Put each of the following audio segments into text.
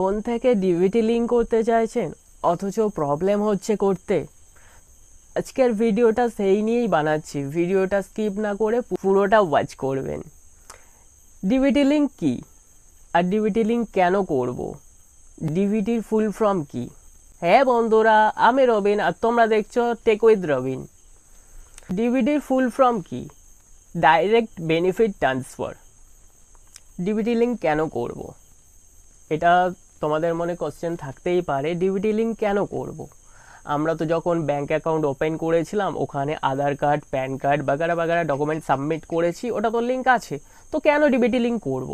Phone থেকে DBT link করতে চাইছেন অথচ প্রবলেম হচ্ছে করতে। আজকের ভিডিওটা সেই নিয়েই বানাচ্ছি, ভিডিওটা স্কিপ না করে পুরোটা ওয়াচ করবেন। ডিবিটি লিঙ্ক কী আর ডিবিটি লিঙ্ক কেন করব, ডিবিটির ফুল ফর্ম কী? হ্যাঁ বন্ধুরা, আমি রবিন আর তোমরা দেখছো টেক উইথ রবিন। ডিবিটির ফুল ফর্ম কী? Direct benefit transfer. DBT link কেন করব, এটা তোমাদের মনে কোশ্চেন থাকতেই পারে। ডিবিটি লিঙ্ক কেন করব? আমরা তো যখন ব্যাঙ্ক অ্যাকাউন্ট ওপেন করেছিলাম ওখানে আধার কার্ড, প্যান কার্ড বাগারা বাগারা ডকুমেন্ট সাবমিট করেছি, ওটা তো লিঙ্ক আছে, তো কেন ডিবিটি লিঙ্ক করব?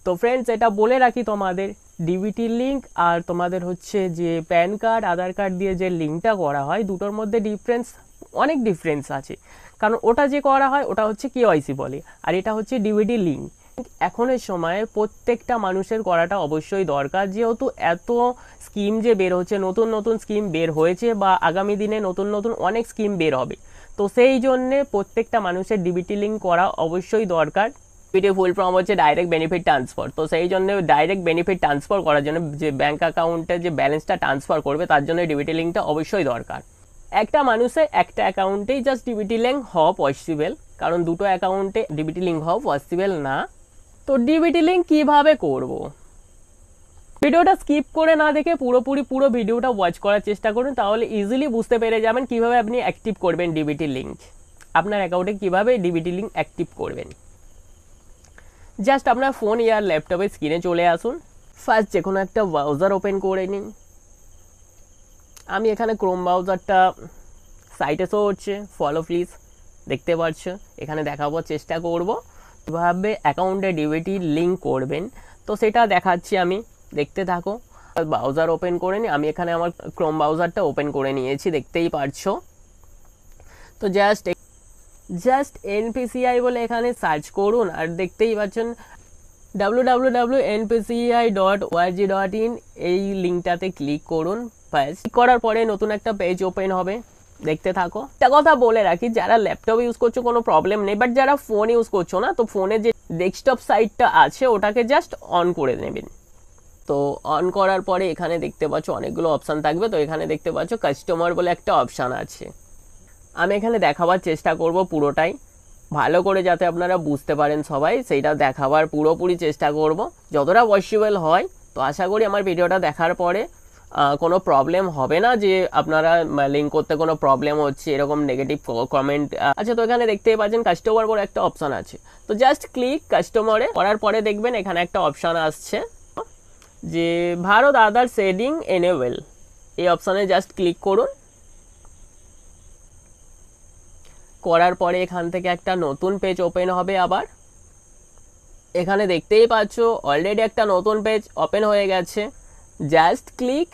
তো ফ্রেন্ডস, এটা বলে রাখি তোমাদের, ডিবিটি লিঙ্ক আর তোমাদের হচ্ছে যে প্যান কার্ড, আধার কার্ড দিয়ে যে লিঙ্কটা করা হয় দুটোর মধ্যে অনেক ডিফারেন্স আছে। কারণ ওটা যে করা হয় ওটা হচ্ছে কেওয়াইসি বলে, আর এটা হচ্ছে ডিবিটি লিঙ্ক। এখনের সময় প্রত্যেকটা মানুষের করাটা অবশ্যই দরকার, যেহেতু এত স্কিম যে বের হচ্ছে, নতুন নতুন স্কিম বের হয়েছে বা আগামী দিনে নতুন নতুন অনেক স্কিম বের হবে, তো সেই জন্যে প্রত্যেকটা মানুষের ডিবিটি লিঙ্ক করা অবশ্যই দরকার। ডিবিটি ফুল ফর্ম হচ্ছে ডাইরেক্ট বেনিফিট ট্রান্সফার। তো সেই জন্য ডাইরেক্ট বেনিফিট ট্রান্সফার করার জন্য যে ব্যাঙ্ক অ্যাকাউন্টে যে ব্যালেন্সটা ট্রান্সফার করবে তার জন্য ডিবিটি লিঙ্কটা অবশ্যই দরকার। একটা মানুষের একটা অ্যাকাউন্টেই জাস্ট ডিবিটি লিঙ্ক হওয়া পসিবল, কারণ দুটো অ্যাকাউন্টে ডিবিটি লিঙ্ক হওয়া পসিবল না। তো ডিবিটি লিঙ্ক কীভাবে করব, ভিডিওটা স্কিপ করে না দেখে পুরো ভিডিওটা ওয়াচ করার চেষ্টা করুন, তাহলে ইজিলি বুঝতে পেরে যাবেন কিভাবে আপনি অ্যাক্টিভ করবেন ডিবিটি লিঙ্ক। আপনার অ্যাকাউন্টে কিভাবে ডিবিটি লিঙ্ক অ্যাক্টিভ করবেন। জাস্ট আপনার ফোন ইয়ার ল্যাপটপের স্ক্রিনে চলে আসুন। ফার্স্ট যে কোনো একটা ব্রাউজার ওপেন করে নিন। আমি এখানে ক্রোম ব্রাউজারটা সাইটে শো হচ্ছে, ফলো প্লিজ, দেখতে পাচ্ছ। এখানে দেখাবার চেষ্টা করব কীভাবে অ্যাকাউন্টে ডিবিটি লিঙ্ক করবেন, তো সেটা দেখাচ্ছি আমি, দেখতে থাকো। ব্রাউজার ওপেন করে নিই, আমি এখানে আমার ক্রোম ব্রাউজারটা ওপেন করে নিয়েছি, দেখতেই পারছো। তো জাস্ট এনপিসিআই বলে এখানে সার্চ করুন, আর দেখতেই পাচ্ছেন www.npci.org.in এই লিঙ্কটাতে ক্লিক করুন। ফার্স্ট ক্লিক করার পরে নতুন একটা পেজ ওপেন হবে, দেখতে থাকো। একটা কথা বলে রাখি, যারা ল্যাপটপ ইউজ করছো কোনো প্রবলেম নেই, বাট যারা ফোন ইউজ করছো না, তো ফোনে যে ডেস্কটপ সাইটটা আছে ওটাকে জাস্ট অন করে নেবেন। তো অন করার পরে এখানে দেখতে পাচ্ছ অনেকগুলো অপশান থাকবে, তো এখানে দেখতে পাচ্ছ কাস্টমার বলে একটা অপশান আছে। আমি এখানে দেখাবার চেষ্টা করব পুরোটাই ভালো করে, যাতে আপনারা বুঝতে পারেন সবাই, সেইটা দেখাবার পুরোপুরি চেষ্টা করব যতটা পসিবল হয়। তো আশা করি আমার ভিডিওটা দেখার পরে কোনো প্রবলেম হবে না, যে আপনারা লিঙ্ক করতে কোনো প্রবলেম হচ্ছে এরকম নেগেটিভ কমেন্ট। আচ্ছা, তো এখানে দেখতেই পাচ্ছেন কাস্টমার বলে একটা অপশান আছে, তো জাস্ট ক্লিক কাস্টমারে করার পরে দেখবেন এখানে একটা অপশান আসছে যে ভারত আধার শেডিং এনেবল, এই অপশানে জাস্ট ক্লিক করুন। করার পরে এখান থেকে একটা নতুন পেজ ওপেন হবে আবার। এখানে দেখতেই পাচ্ছ অলরেডি একটা নতুন পেজ ওপেন হয়ে গেছে। জাস্ট ক্লিক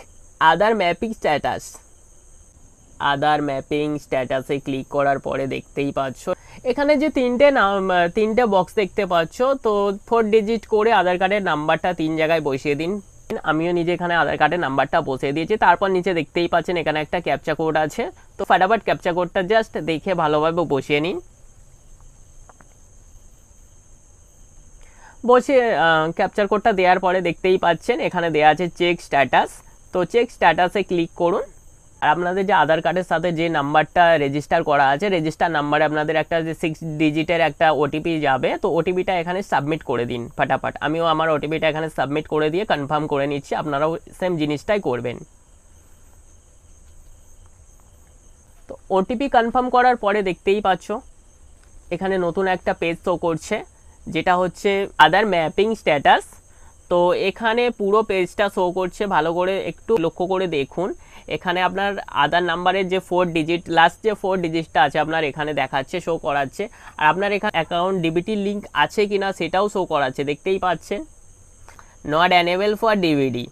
আধার ম্যাপিং স্ট্যাটাস। আধার ম্যাপিং স্ট্যাটাসে ক্লিক করার পরে দেখতেই পাচ্ছ এখানে যে তিনটে বক্স দেখতে পাচ্ছ, তো 4 ডিজিট করে আধার কার্ডের নাম্বারটা 3 জায়গায় বসিয়ে দিন। আমিও নিজে এখানে আধার কার্ডের নাম্বারটা বসিয়ে দিয়েছি। তারপর নিচে দেখতেই পাচ্ছেন এখানে একটা ক্যাপচা কোড আছে, তো ফটাফট ক্যাপচা কোডটা জাস্ট দেখে ভালোভাবে বসিয়ে নিন। ক্যাপচার কোডটা দেওয়ার পরে দেখতেই পাচ্ছেন এখানে দেওয়া আছে চেক স্ট্যাটাস, তো চেক স্ট্যাটাসে ক্লিক করুন। আর আপনাদের যে আধার কার্ডের সাথে যে নাম্বারটা রেজিস্টার করা আছে, রেজিস্টার নাম্বারে আপনাদের একটা যে 6 ডিজিটের একটা ওটিপি যাবে, তো ওটিপিটা এখানে সাবমিট করে দিন ফটাফট। আমিও আমার ওটিপিটা এখানে সাবমিট করে দিয়ে কনফার্ম করে নিচ্ছি, আপনারাও সেম জিনিসটাই করবেন। তো ওটিপি কনফার্ম করার পরে দেখতেই পাচ্ছ এখানে নতুন একটা পেজ শো করছে, যেটা হচ্ছে আধার ম্যাপিং স্ট্যাটাস। তো এখানে পুরো পেজটা শো করছে, ভালো করে একটু লক্ষ্য করে দেখুন। এখানে আপনার আধার নাম্বারের যে 4 ডিজিট, লাস্ট যে 4 ডিজিটটা আছে আপনার এখানে দেখাচ্ছে, শো করাচ্ছে। আর আপনার এখানে অ্যাকাউন্ট ডিবিটি লিঙ্ক আছে কিনা সেটাও শো করাচ্ছে, দেখতেই পাচ্ছেন নট এনেবল ফর ডিবিটি।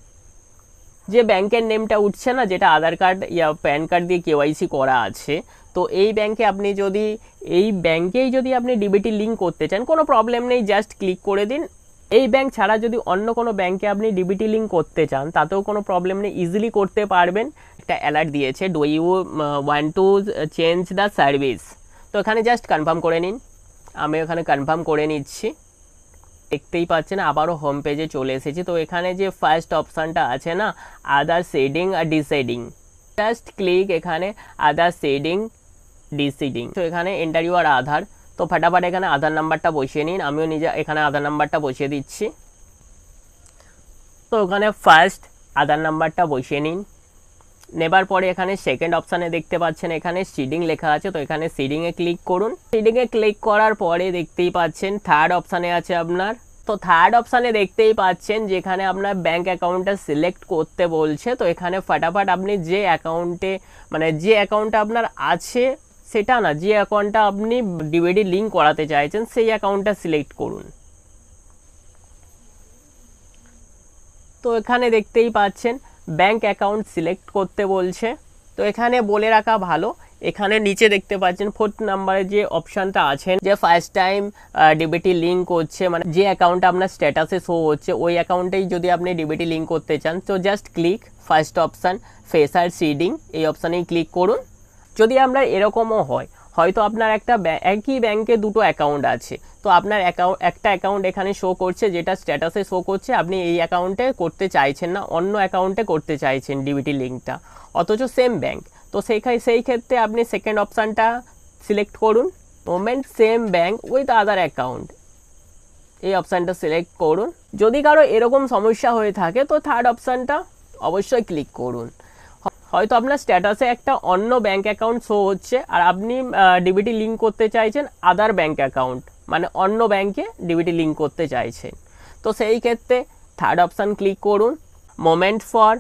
যে ব্যাংকের নেমটা উঠছে না, যেটা আধার কার্ড ইয়া প্যান কার্ড দিয়ে কেওয়াইসি করা আছে, তো এই ব্যাংকেই যদি আপনি ডিবিটি লিঙ্ক করতে চান কোনো প্রবলেম নেই, জাস্ট ক্লিক করে দিন। এই ব্যাংক ছাড়া যদি অন্য কোনো ব্যাংকে আপনি ডিবিটি লিঙ্ক করতে চান তাতেও কোনো প্রবলেম নেই, ইজিলি করতে পারবেন। একটা অ্যালার্ট দিয়েছে, do you want to change the service, তো এখানে জাস্ট কনফার্ম করে নিন। আমি এখানে কনফার্ম করে নিচ্ছি। দেখতেই পাচ্ছেন আবারও হোম পেজে চলে এসেছি। তো এখানে যে ফার্স্ট অপশানটা আছে না, আদার শেডিং আর ডিশেডিং, জাস্ট ক্লিক এখানে আদার শেডিং ডিশেডিং। তো এখানে এন্টার ইউর আধার, তো ফটাফট এখানে আধার নাম্বারটা বসিয়ে নিন। আমিও নিজে এখানে আধার নাম্বারটা বসিয়ে দিচ্ছি। তো ওখানে ফার্স্ট আধার নাম্বারটা বসিয়ে নিন। নেবার পরে এখানে সেকেন্ড অপশানে দেখতে পাচ্ছেন এখানে সিডিং লেখা আছে, তো এখানে সিডিংয়ে ক্লিক করুন। সিডিংয়ে ক্লিক করার পরে দেখতেই পাচ্ছেন থার্ড অপশানে আছে আপনার। তো থার্ড অপশানে দেখতেই পাচ্ছেন যেখানে আপনার ব্যাঙ্ক অ্যাকাউন্টটা সিলেক্ট করতে বলছে। তো এখানে ফটাফট আপনি যে অ্যাকাউন্টে মানে যে অ্যাকাউন্টটা আপনার আছে সেটা না, যে অ্যাকাউন্টটা আপনি ডিবিটি লিঙ্ক করাতে চাইছেন সেই অ্যাকাউন্টটা সিলেক্ট করুন। তো এখানে দেখতেই পাচ্ছেন ব্যাঙ্ক অ্যাকাউন্ট সিলেক্ট করতে বলছে। তো এখানে বলে রাখা ভালো, এখানে নিচে দেখতে পাচ্ছেন 4th নাম্বারে যে অপশানটা আছে যে ফার্স্ট টাইম ডিবিটি লিঙ্ক করছে, মানে যে অ্যাকাউন্টটা আপনার স্ট্যাটাসে শো হচ্ছে ওই অ্যাকাউন্টেই যদি আপনি ডিবিটি লিঙ্ক করতে চান, তো জাস্ট ক্লিক ফার্স্ট অপশান ফেসার সিডিং, এই অপশানেই ক্লিক করুন। যদি আপনার এরকমও হয়, হয়তো আপনার একটা একই ব্যাংকে দুটো অ্যাকাউন্ট আছে, তো আপনার একটা অ্যাকাউন্ট এখানে শো করছে যেটা স্ট্যাটাসে শো করছে আপনি এই অ্যাকাউন্টে করতে চাইছেন না, অন্য অ্যাকাউন্টে করতে চাইছেন ডিবিটি লিঙ্কটা, অথচ সেম ব্যাংক। তো সেই ক্ষেত্রে আপনি সেকেন্ড অপশানটা সিলেক্ট করুন, moment same bank with other account, এই অপশানটা সিলেক্ট করুন। যদি কারো এরকম সমস্যা হয়ে থাকে তো থার্ড অপশানটা অবশ্যই ক্লিক করুন। হয়তো আপনার স্ট্যাটাসে একটা অন্য ব্যাঙ্ক অ্যাকাউন্ট শো হচ্ছে আর আপনি ডিবিটি লিঙ্ক করতে চাইছেন আদার ব্যাঙ্ক অ্যাকাউন্ট, মানে অন্য ব্যাঙ্কে ডিবিটি লিঙ্ক করতে চাইছেন। তো সেই ক্ষেত্রে থার্ড অপশান ক্লিক করুন, moment for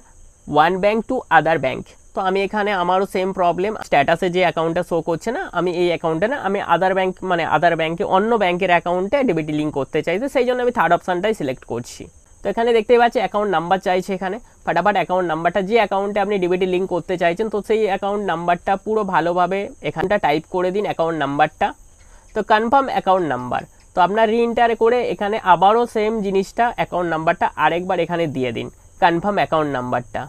one bank to other bank. তো আমি এখানে আমারও সেম প্রবলেম, স্ট্যাটাসে যে অ্যাকাউন্টটা শো করছে না আমি এই অ্যাকাউন্টে না, আমি আদার ব্যাঙ্ক মানে আদার ব্যাঙ্কে অন্য ব্যাঙ্কের অ্যাকাউন্টে ডিবিটি লিঙ্ক করতে চাইছি, সেই জন্য আমি থার্ড অপশানটাই সিলেক্ট করছি। তো এখানে দেখতেই পাচ্ছি অ্যাকাউন্ট নাম্বার চাইছে, এখানে ফটাফট অ্যাকাউন্ট নাম্বারটা যে অ্যাকাউন্টে আপনি ডিবিটি লিঙ্ক করতে চাইছেন তো সেই অ্যাকাউন্ট নাম্বারটা পুরো ভালোভাবে এখানটা টাইপ করে দিন অ্যাকাউন্ট নাম্বারটা। তো কনফার্ম অ্যাকাউন্ট নাম্বার, তো আপনার রিএন্টার করে এখানে আবারও সেম জিনিসটা অ্যাকাউন্ট নাম্বারটা আরেকবার এখানে দিয়ে দিন, কনফার্ম অ্যাকাউন্ট নাম্বারটা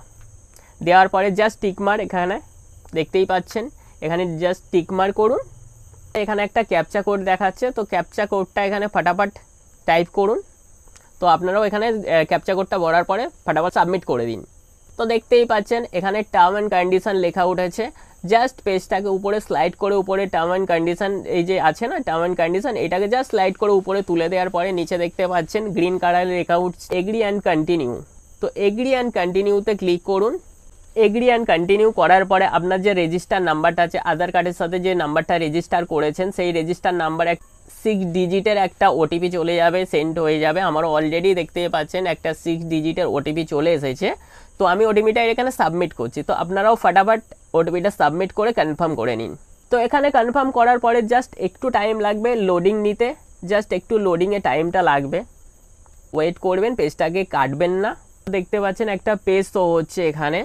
দেওয়ার পরে জাস্ট টিকমার এখানে দেখতেই পাচ্ছেন, এখানে জাস্ট টিকমার করুন। এখানে একটা ক্যাপচা কোড দেখাচ্ছে, তো ক্যাপচা কোডটা এখানে ফটাফট টাইপ করুন। তো আপনারাও এখানে ক্যাপচা কোডটা ভরার পরে ফটাফট সাবমিট করে দিন। তো দেখতেই পাচ্ছেন এখানে টার্ম অ্যান্ড কন্ডিশন লেখা উঠেছে, জাস্ট পেজটাকে উপরে স্লাইড করে উপরে টার্ম অ্যান্ড কন্ডিশন এই যে আছে না টার্ম অ্যান্ড কন্ডিশন, এটাকে জাস্ট স্লাইড করে উপরে তুলে দেওয়ার পরে নিচে দেখতে পাচ্ছেন গ্রিন কালারে লেখা উঠছে এগ্রি অ্যান্ড কন্টিনিউ। তো এগ্রি অ্যান্ড কন্টিনিউতে ক্লিক করুন। এগ্রি অ্যান্ড কন্টিনিউ করার পরে আপনার যে রেজিস্টার নাম্বারটা আছে আধার কার্ডের সাথে যে নাম্বারটা রেজিস্টার করেছেন সেই রেজিস্টার নাম্বার 6 ডিজিটের একটা ওটিপি চলে যাবে, সেন্ড হয়ে যাবে। আমারও অলরেডি দেখতে পাচ্ছেন একটা 6 ডিজিটের ওটিপি চলে এসেছে, তো আমি ওটিপিটা এখানে সাবমিট করছি। তো আপনারাও ফটাফট ওটিপিটা সাবমিট করে কনফার্ম করে নিন। তো এখানে কনফার্ম করার পরে জাস্ট একটু টাইম লাগবে লোডিং নিতে, জাস্ট একটু লোডিংয়ে টাইমটা লাগবে, ওয়েট করবেন, পেজটাকে কাটবেন না। দেখতে পাচ্ছেন একটা পেজ শো হচ্ছে এখানে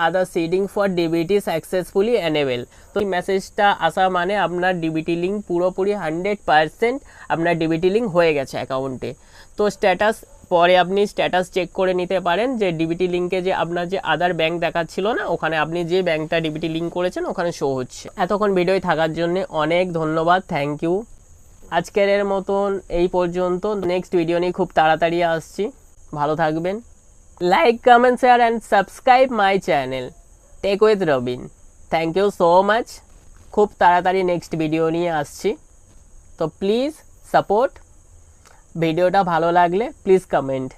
Aadhaar seeding for DBT successfully enable. তো এই মেসেজটা আসা মানে আপনার ডিবিটি লিঙ্ক পুরোপুরি 100% আপনার ডিবিটি লিঙ্ক হয়ে গেছে অ্যাকাউন্টে। তো স্ট্যাটাস পরে আপনি স্ট্যাটাস চেক করে নিতে পারেন যে ডিবিটি লিঙ্কে যে আপনার যে আদার ব্যাঙ্ক দেখাচ্ছিল না ওখানে আপনি যে ব্যাঙ্কটা ডিবিটি লিঙ্ক করেছেন ওখানে শো হচ্ছে। এতক্ষণ ভিডিওয় থাকার জন্য অনেক ধন্যবাদ, থ্যাংক ইউ। আজকের মতন এই পর্যন্ত, নেক্সট ভিডিও নিয়ে খুব তাড়াতাড়ি আসছি, ভালো থাকবেন। Like, comment, share and subscribe my channel Tech with Robin. Thank you so much. খুব তাড়াতাড়ি নেক্সট ভিডিও নিয়ে আসছি, তো প্লিজ সাপোর্ট। ভিডিওটা ভালো লাগলে প্লিজ কমেন্ট।